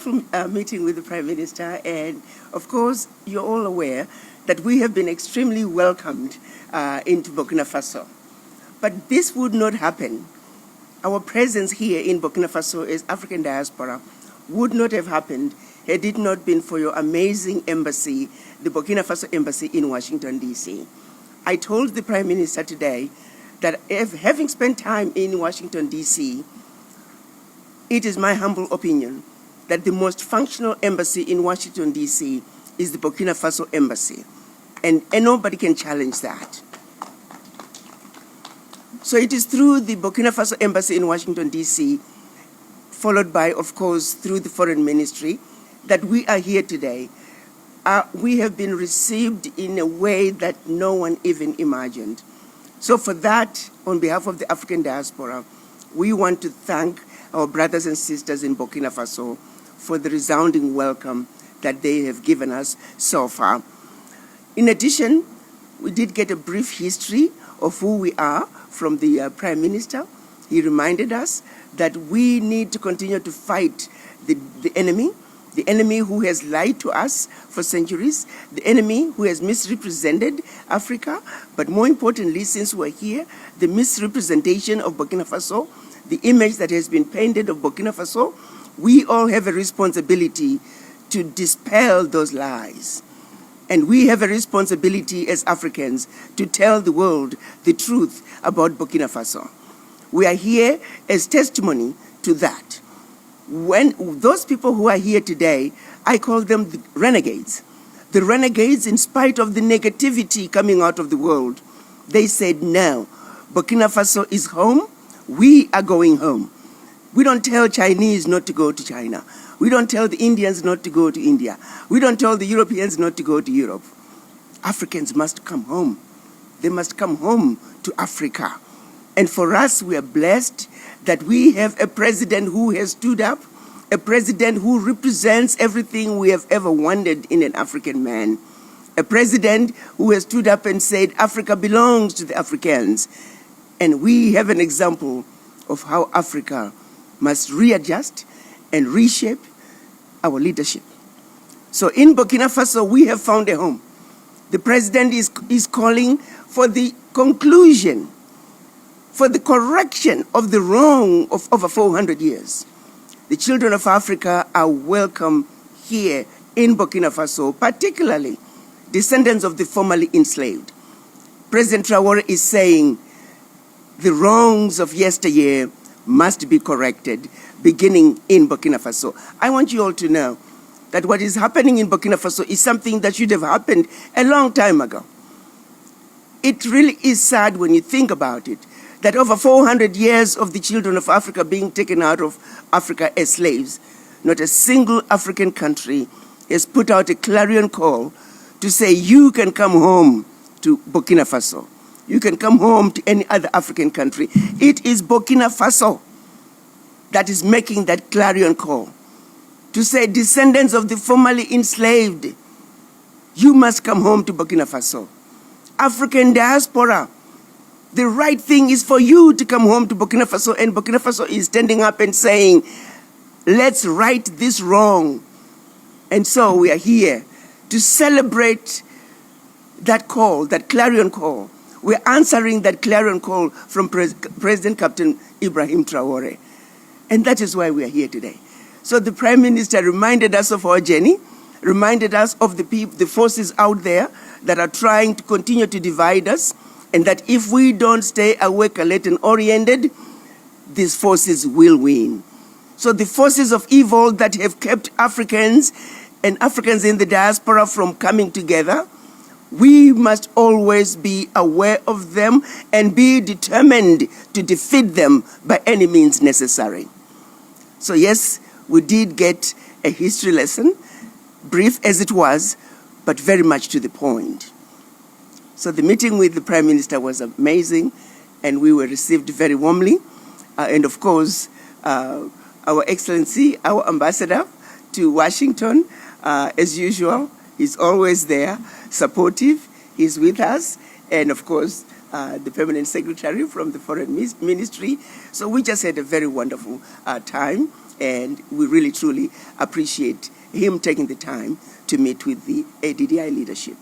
wonderful meeting with the Prime Minister, and of course, you're all aware that we have been extremely welcomed into Burkina Faso. But this would not happen. Our presence here in Burkina Faso as African diaspora would not have happened had it not been for your amazing embassy, the Burkina Faso embassy in Washington, D.C. I told the Prime Minister today that having spent time in Washington, D.C., it is my humble opinion that the most functional embassy in Washington, D.C. is the Burkina Faso embassy, and nobody can challenge that. So it is through the Burkina Faso embassy in Washington, D.C., followed by, of course, through the foreign ministry, that we are here today. We have been received in a way that no one even imagined. So for that, on behalf of the African diaspora, we want to thank our brothers and sisters in Burkina Faso for the resounding welcome that they have given us so far. In addition, we did get a brief history of who we are from the Prime Minister. He reminded us that we need to continue to fight the enemy who has lied to us for centuries, the enemy who has misrepresented Africa, but more importantly, since we're here, the misrepresentation of Burkina Faso, the image that has been painted of Burkina Faso. We all have a responsibility to dispel those lies. And we have a responsibility as Africans to tell the world the truth about Burkina Faso. We are here as testimony to that. When those people who are here today, I call them the renegades. The renegades, in spite of the negativity coming out of the world, they said, no, Burkina Faso is home, we are going home. We don't tell Chinese not to go to China. We don't tell the Indians not to go to India. We don't tell the Europeans not to go to Europe. Africans must come home. They must come home to Africa. And for us, we are blessed that we have a president who has stood up, a president who represents everything we have ever wanted in an African man, a president who has stood up and said, Africa belongs to the Africans. And we have an example of how Africa must readjust and reshape our leadership. So in Burkina Faso, we have found a home. The president is calling for the conclusion, for the correction of the wrong of over 400 years. The children of Africa are welcome here in Burkina Faso, particularly descendants of the formerly enslaved. President Traoré is saying the wrongs of yesteryear must be corrected, beginning in Burkina Faso. I want you all to know that what is happening in Burkina Faso is something that should have happened a long time ago. It really is sad when you think about it, that over 400 years of the children of Africa being taken out of Africa as slaves, not a single African country has put out a clarion call to say, you can come home to Burkina Faso. You can come home to any other African country. It is Burkina Faso that is making that clarion call to say, descendants of the formerly enslaved, you must come home to Burkina Faso. African diaspora, the right thing is for you to come home to Burkina Faso, and Burkina Faso is standing up and saying, let's right this wrong. And so we are here to celebrate that call, that clarion call. We're answering that clarion call from President Captain Ibrahim Traoré. And that is why we are here today. So the Prime Minister reminded us of our journey, reminded us of the forces out there that are trying to continue to divide us, and that if we don't stay awake, alert, and oriented, these forces will win. So the forces of evil that have kept Africans and Africans in the diaspora from coming together, we must always be aware of them and be determined to defeat them by any means necessary. So yes, we did get a history lesson, brief as it was, but very much to the point. So the meeting with the Prime Minister was amazing, and we were received very warmly. And of course, Our Excellency, our ambassador to Washington, as usual, is always there, supportive, he's with us, and of course, the permanent secretary from the foreign ministry. So we just had a very wonderful time and we really truly appreciate him taking the time to meet with the ADDI leadership.